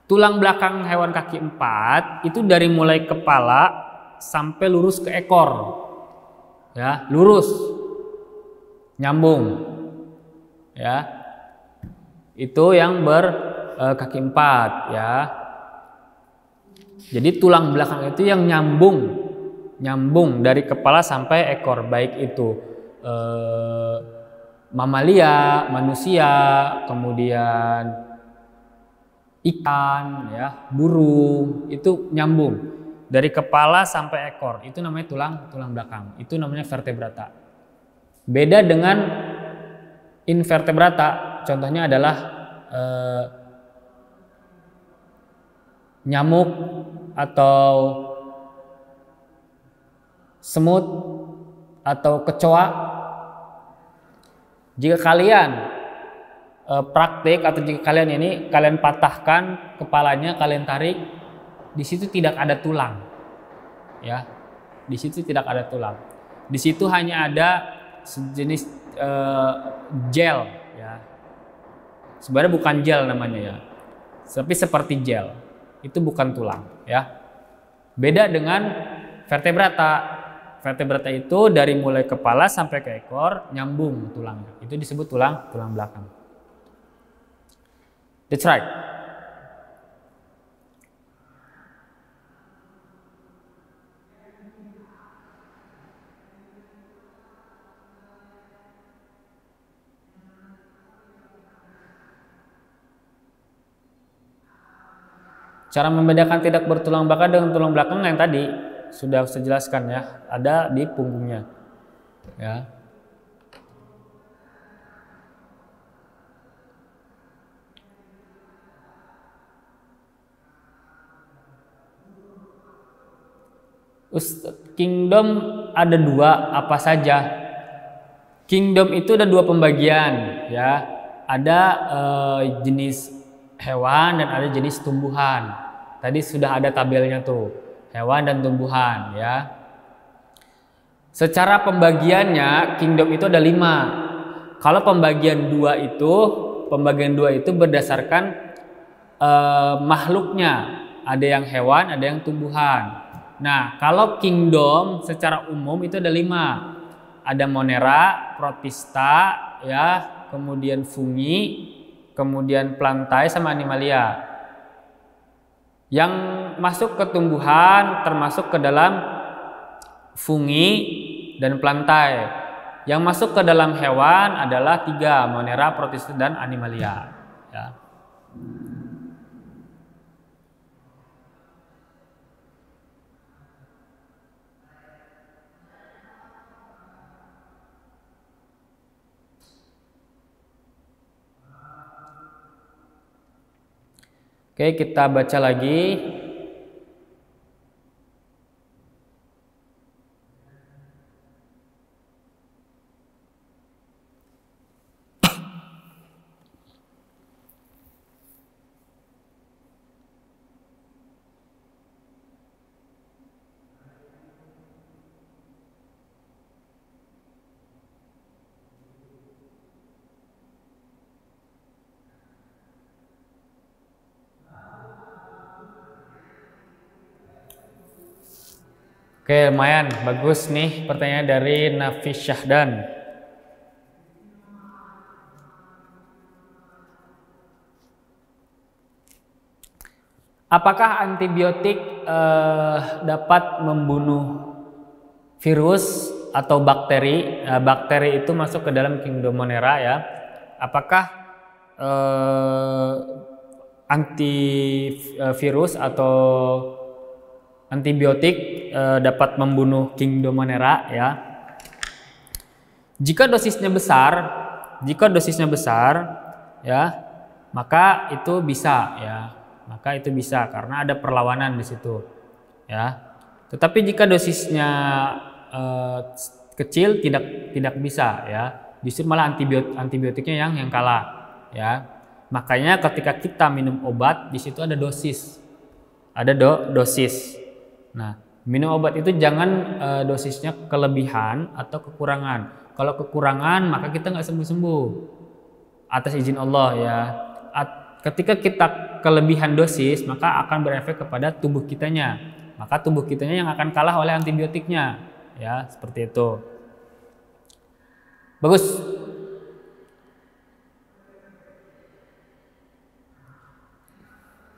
Tulang belakang hewan kaki 4 itu dari mulai kepala sampai lurus ke ekor. Ya, lurus. Nyambung. Ya. Itu yang kaki 4 ya. Jadi tulang belakang itu yang nyambung dari kepala sampai ekor, baik itu mamalia, manusia, kemudian ikan, ya, burung, itu nyambung dari kepala sampai ekor. Itu namanya tulang belakang. Itu namanya vertebrata. Beda dengan invertebrata. Contohnya adalah nyamuk atau semut atau kecoa. Jika kalian praktik atau jika kalian patahkan kepalanya, kalian tarik, di situ tidak ada tulang, ya, di situ tidak ada tulang. Di situ hanya ada sejenis gel, ya. Sebenarnya bukan gel namanya ya, tapi seperti gel. Itu bukan tulang, ya. Beda dengan vertebrata. Vertebrata itu dari mulai kepala sampai ke ekor nyambung tulangnya. Itu disebut tulang belakang. That's right. Cara membedakan tidak bertulang belakang dengan tulang belakang yang tadi sudah saya jelaskan ya, ada di punggungnya. Ya. Kingdom ada dua, apa saja? Kingdom itu ada dua pembagian, ya. Ada jenis hewan dan ada jenis tumbuhan. Tadi sudah ada tabelnya tuh, hewan dan tumbuhan, ya. Secara pembagiannya, kingdom itu ada 5. Kalau pembagian dua itu berdasarkan makhluknya. Ada yang hewan, ada yang tumbuhan. Nah, kalau kingdom secara umum itu ada 5. Ada Monera, Protista, ya, kemudian fungi, kemudian plantae sama animalia. Yang masuk ke tumbuhan termasuk ke dalam fungi dan plantae. Yang masuk ke dalam hewan adalah 3, Monera, Protista, dan animalia. Ya. Oke, kita baca lagi. Oke, lumayan bagus nih pertanyaan dari Nafis Syahdan. Apakah antibiotik dapat membunuh virus atau bakteri? Bakteri itu masuk ke dalam kingdom Monera, ya. Apakah antivirus atau antibiotik dapat membunuh kingdom Monera, ya. Jika dosisnya besar, ya, maka itu bisa, ya. Maka itu bisa karena ada perlawanan di situ, ya. Tetapi jika dosisnya kecil tidak bisa, ya. Justru malah antibiotiknya yang kalah, ya. Makanya ketika kita minum obat di situ ada dosis. Ada dosis. Nah, minum obat itu jangan dosisnya kelebihan atau kekurangan. Kalau kekurangan maka kita nggak sembuh-sembuh atas izin Allah, ya. Ketika kita kelebihan dosis maka akan berefek kepada tubuh kitanya. Maka tubuh kitanya yang akan kalah oleh antibiotiknya, ya, seperti itu. Bagus.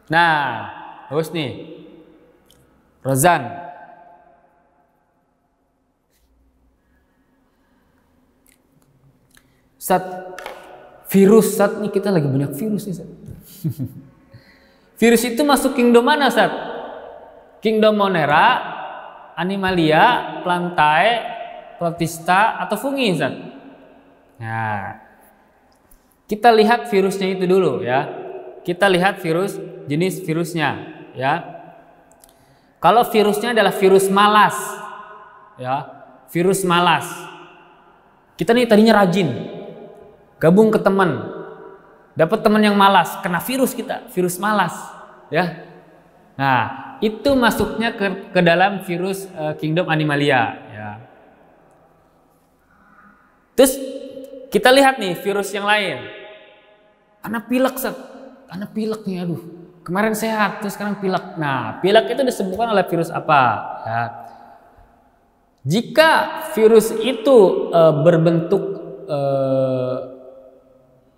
Nah, bagus nih. Rozan. Virus, nih kita lagi banyak virus nih, Virus itu masuk kingdom mana, Kingdom Monera, Animalia, Plantae, Protista, atau fungi, Nah, kita lihat virusnya itu dulu, ya. Kita lihat jenis virusnya, ya. Kalau virusnya adalah virus malas, ya, virus malas. Kita nih tadinya rajin, gabung ke teman, dapat teman yang malas, kena virus kita, virus malas, ya. Nah, itu masuknya ke dalam virus kingdom Animalia, ya. Terus kita lihat nih virus yang lain, anak pilek, anak pilek nih, aduh. Kemarin sehat, terus sekarang pilek. Nah, pilek itu disebabkan oleh virus apa? Ya. Jika virus itu berbentuk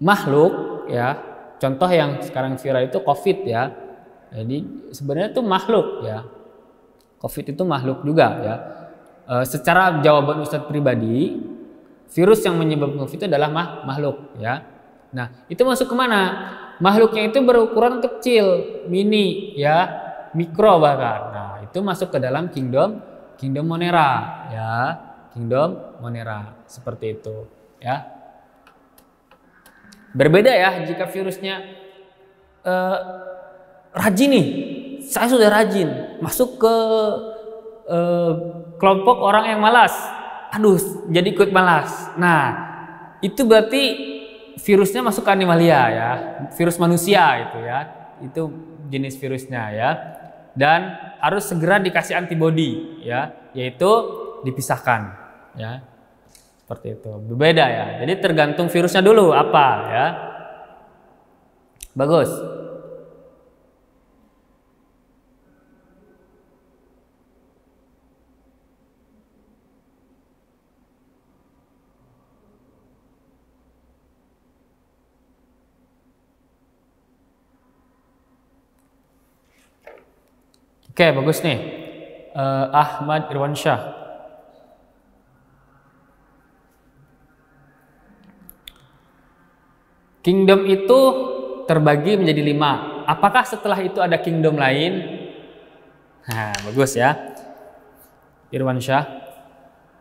makhluk, ya, contoh yang sekarang viral itu COVID, ya. Jadi sebenarnya itu makhluk, ya. COVID itu makhluk juga, ya. Secara jawaban Ustadz pribadi, virus yang menyebabkan COVID itu adalah makhluk, ya. Nah, itu masuk kemana? Makhluknya itu berukuran kecil, mini, ya, mikro bahkan. Nah, itu masuk ke dalam kingdom Monera, ya, kingdom Monera, seperti itu, ya. Berbeda ya jika virusnya rajin nih, saya sudah rajin masuk ke kelompok orang yang malas. Aduh, jadi ikut malas. Nah, itu berarti virusnya masuk ke animalia ya, virus manusia itu ya. Itu jenis virusnya ya. Dan harus segera dikasih antibodi ya, yaitu dipisahkan ya. Seperti itu. Berbeda ya. Jadi tergantung virusnya dulu apa ya. Bagus. Oke, bagus nih. Ahmad Irwansyah. Kingdom itu terbagi menjadi 5. Apakah setelah itu ada kingdom lain? Nah, bagus ya. Irwansyah.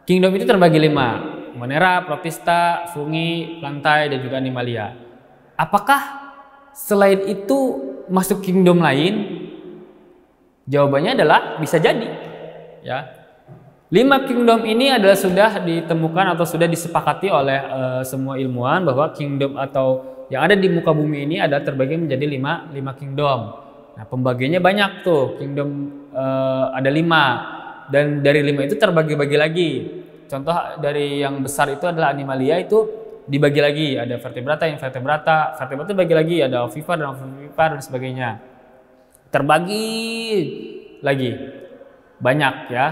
Kingdom itu terbagi 5. Monera, Protista, Fungi, Plantae, dan juga Animalia. Apakah selain itu masuk kingdom lain? Jawabannya adalah bisa jadi. Ya. 5 kingdom ini adalah sudah ditemukan atau sudah disepakati oleh semua ilmuwan bahwa kingdom atau yang ada di muka bumi ini adalah terbagi menjadi 5 kingdom. Nah, pembagiannya banyak tuh. Kingdom ada 5 dan dari 5 itu terbagi-bagi lagi. Contoh dari yang besar itu adalah Animalia, itu dibagi lagi, ada vertebrata, invertebrata. Vertebrata dibagi lagi, ada ovipar dan ovipar dan sebagainya. Terbagi lagi banyak ya.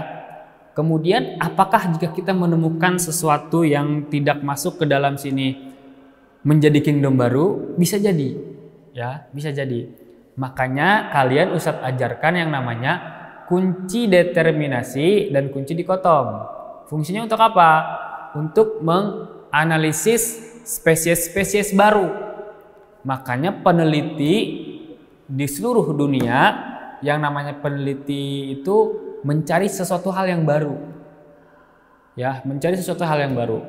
Kemudian apakah jika kita menemukan sesuatu yang tidak masuk ke dalam sini menjadi kingdom baru? Bisa jadi ya, bisa jadi. Makanya kalian Ustadz ajarkan yang namanya kunci determinasi dan kunci dikotom. Fungsinya untuk apa? Untuk menganalisis spesies-spesies baru. Makanya peneliti di seluruh dunia, yang namanya peneliti itu mencari sesuatu hal yang baru. Ya, mencari sesuatu hal yang baru.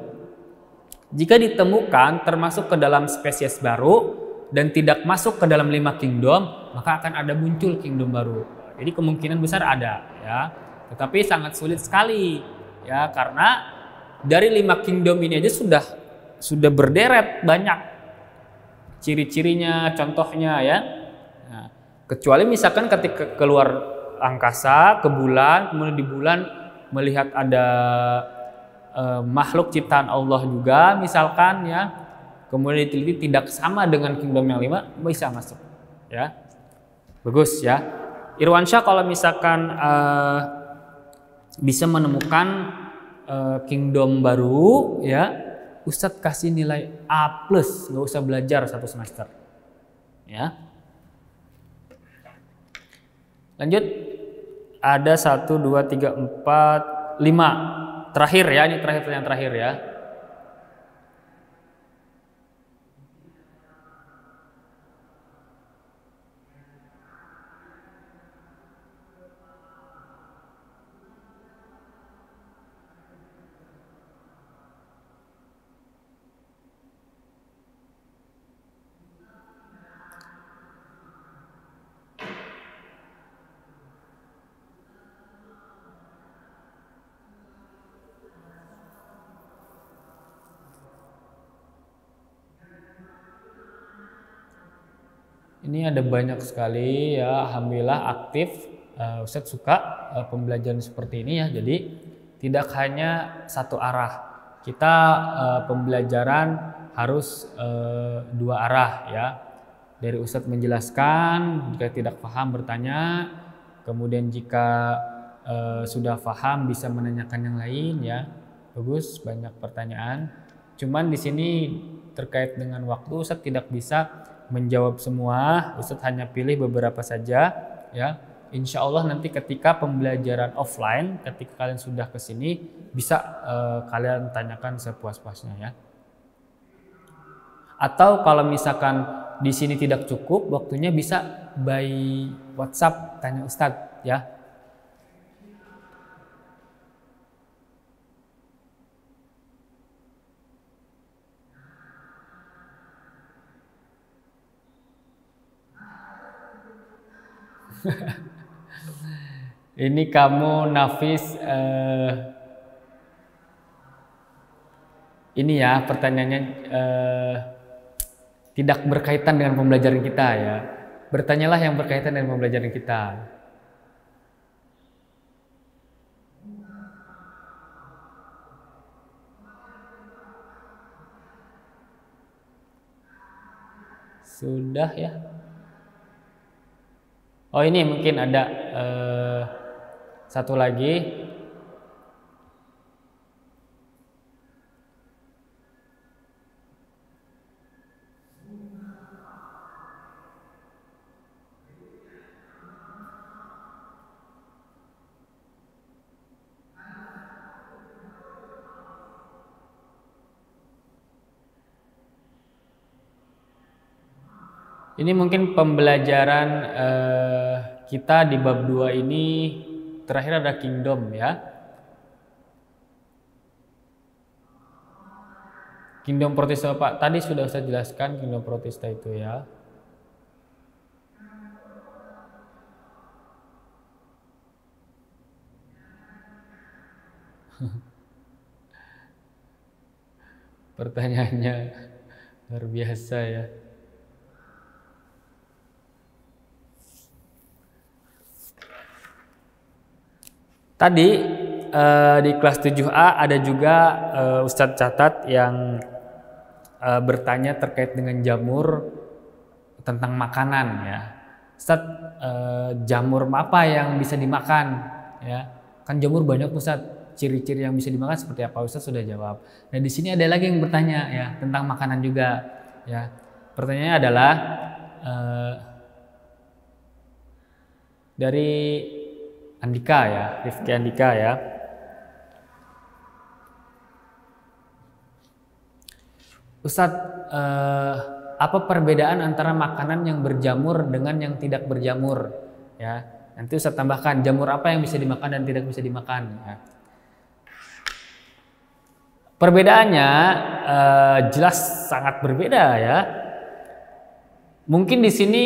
Jika ditemukan termasuk ke dalam spesies baru dan tidak masuk ke dalam 5 kingdom, maka akan ada muncul kingdom baru. Jadi kemungkinan besar ada ya. Tetapi sangat sulit sekali ya, karena dari 5 kingdom ini aja sudah berderet banyak ciri-cirinya, contohnya ya. Nah, kecuali misalkan ketika keluar angkasa ke bulan, kemudian di bulan melihat ada makhluk ciptaan Allah juga misalkan ya, kemudian diteliti tidak sama dengan kingdom yang 5, bisa masuk ya. Bagus ya. Irwansyah, kalau misalkan bisa menemukan kingdom baru ya, Ustadz kasih nilai A+, nggak usah belajar 1 semester ya. Lanjut, ada 1, 2, 3, 4, 5 terakhir ya, ini pertanyaan terakhir ya. Ini ada banyak sekali ya, alhamdulillah aktif. Ustadz suka pembelajaran seperti ini ya. Jadi tidak hanya satu arah. Kita pembelajaran harus 2 arah ya. Dari Ustadz menjelaskan, jika tidak paham bertanya. Kemudian jika sudah paham bisa menanyakan yang lain ya. Bagus, banyak pertanyaan. Cuman di sini terkait dengan waktu Ustadz tidak bisa menjawab semua. Ustadz hanya pilih beberapa saja ya. Insya Allah nanti ketika pembelajaran offline, ketika kalian sudah ke sini bisa kalian tanyakan sepuas-puasnya ya. Atau kalau misalkan di sini tidak cukup waktunya, bisa by WhatsApp tanya Ustadz ya. Ini kamu Nafis, ini ya pertanyaannya tidak berkaitan dengan pembelajaran kita ya. Bertanyalah yang berkaitan dengan pembelajaran kita. Sudah ya. Oh ini mungkin ada satu lagi. Ini mungkin pembelajaran kita di bab 2 ini terakhir ada kingdom ya. Kingdom protista Pak, tadi sudah saya jelaskan kingdom protista itu ya. Pertanyaannya luar biasa ya. Tadi di kelas 7A ada juga Ustadz catat yang bertanya terkait dengan jamur tentang makanan ya. Ustadz, jamur apa yang bisa dimakan ya? Kan jamur banyak Ustadz, ciri-ciri yang bisa dimakan seperti apa? Ustadz sudah jawab. Nah di sini ada lagi yang bertanya ya tentang makanan juga ya. Pertanyaannya adalah dari Andika ya, Rifki Andika ya. Ustadz, apa perbedaan antara makanan yang berjamur dengan yang tidak berjamur? Ya, nanti Ustadz tambahkan jamur apa yang bisa dimakan dan tidak bisa dimakan. Ya. Perbedaannya jelas sangat berbeda ya. Mungkin di sini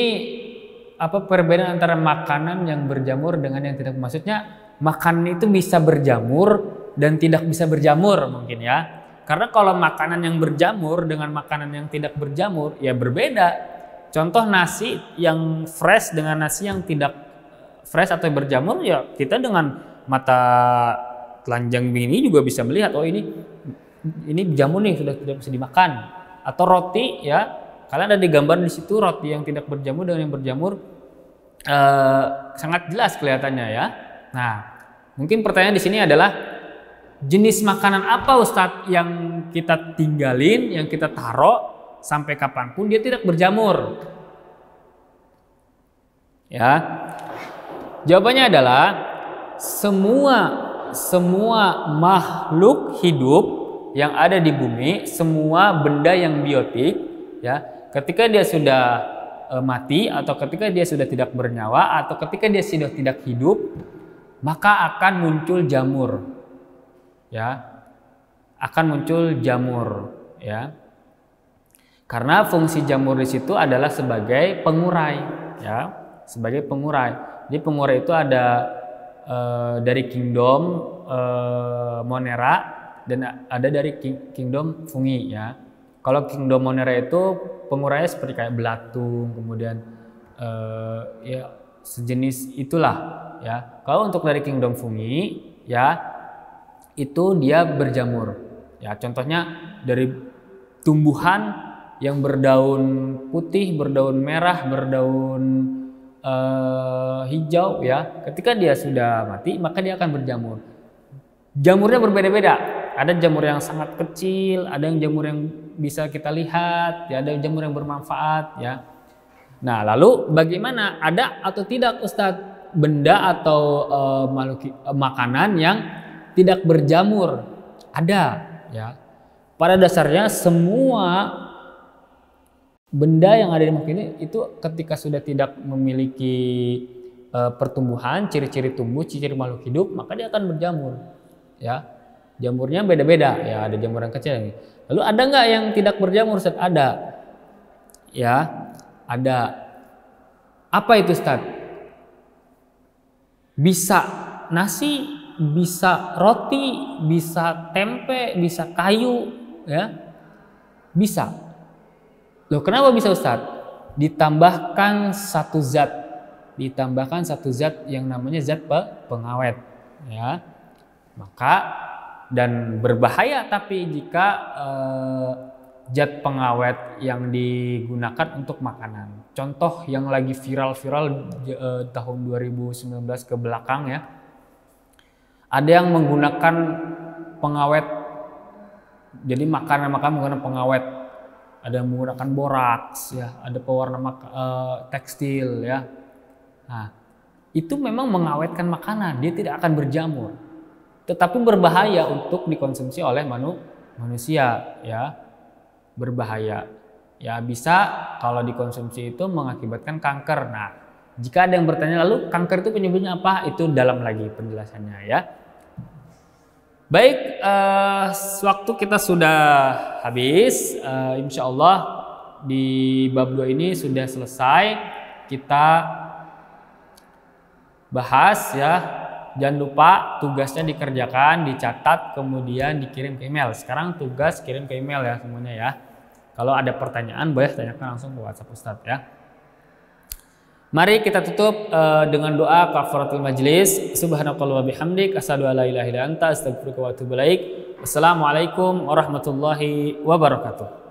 apa perbedaan antara makanan yang berjamur dengan yang tidak? Maksudnya makanan itu bisa berjamur dan tidak bisa berjamur mungkin ya. Karena kalau makanan yang berjamur dengan makanan yang tidak berjamur ya berbeda. Contoh nasi yang fresh dengan nasi yang tidak fresh atau berjamur ya kita dengan mata telanjang ini juga bisa melihat oh ini jamur nih sudah tidak bisa dimakan. Atau roti ya. Kalian ada di gambar di situ roti yang tidak berjamur dengan yang berjamur sangat jelas kelihatannya ya. Nah, mungkin pertanyaan di sini adalah jenis makanan apa Ustadz yang kita tinggalin, yang kita taruh sampai kapanpun dia tidak berjamur? Ya, jawabannya adalah semua makhluk hidup yang ada di bumi, semua benda yang biotik ya. Ketika dia sudah mati atau ketika dia sudah tidak bernyawa atau ketika dia sudah tidak hidup maka akan muncul jamur ya, akan muncul jamur ya, karena fungsi jamur di situ adalah sebagai pengurai ya, sebagai pengurai. Jadi pengurai itu ada dari kingdom Monera dan ada dari kingdom Fungi ya. Kalau kingdom Monera itu pengurainya seperti kayak belatung, kemudian ya sejenis itulah ya. Kalau untuk dari kingdom Fungi ya itu dia berjamur ya. Contohnya dari tumbuhan yang berdaun putih, berdaun merah, berdaun hijau ya. Ketika dia sudah mati maka dia akan berjamur. Jamurnya berbeda-beda. Ada jamur yang sangat kecil, ada yang jamur yang bisa kita lihat, ya, ada jamur yang bermanfaat ya. Nah, lalu bagaimana ada atau tidak Ustadz benda atau makanan yang tidak berjamur? Ada ya. Pada dasarnya semua benda yang ada di makhluk ini itu ketika sudah tidak memiliki pertumbuhan, ciri-ciri tumbuh, ciri-ciri makhluk hidup, maka dia akan berjamur ya. Jamurnya beda-beda ya, ada jamur yang kecil ini. Lalu ada nggak yang tidak berjamur Ustaz? Ada ya, ada. Apa itu Ustaz? Bisa nasi, bisa roti, bisa tempe, bisa kayu, ya. Bisa. Loh, kenapa bisa Ustadz? Ditambahkan satu zat. Ditambahkan satu zat yang namanya zat pengawet, ya. Maka dan berbahaya tapi jika zat pengawet yang digunakan untuk makanan. Contoh yang lagi viral-viral tahun 2019 ke belakang, ya. Ada yang menggunakan pengawet, jadi makanan menggunakan pengawet. Ada yang menggunakan boraks, ya. Ada pewarna tekstil, ya. Nah, itu memang mengawetkan makanan, dia tidak akan berjamur. Tetapi berbahaya untuk dikonsumsi oleh manusia, ya. Berbahaya. Ya, bisa kalau dikonsumsi itu mengakibatkan kanker. Nah, jika ada yang bertanya lalu kanker itu penyebabnya apa? Itu dalam lagi penjelasannya, ya. Baik, waktu kita sudah habis. Insya Allah di bab 2 ini sudah selesai kita bahas, ya. Jangan lupa tugasnya dikerjakan, dicatat, kemudian dikirim ke email. Sekarang tugas kirim ke email, ya, semuanya, ya. Kalau ada pertanyaan boleh tanyakan langsung ke WhatsApp Ustadz, ya. Mari kita tutup dengan doa kafaratul majlis. Subhanakallah wa bihamdik, asyhadu an la ilaha illa anta, astaghfiruka wa atubu ilaik. Wassalamualaikum warahmatullahi wabarakatuh.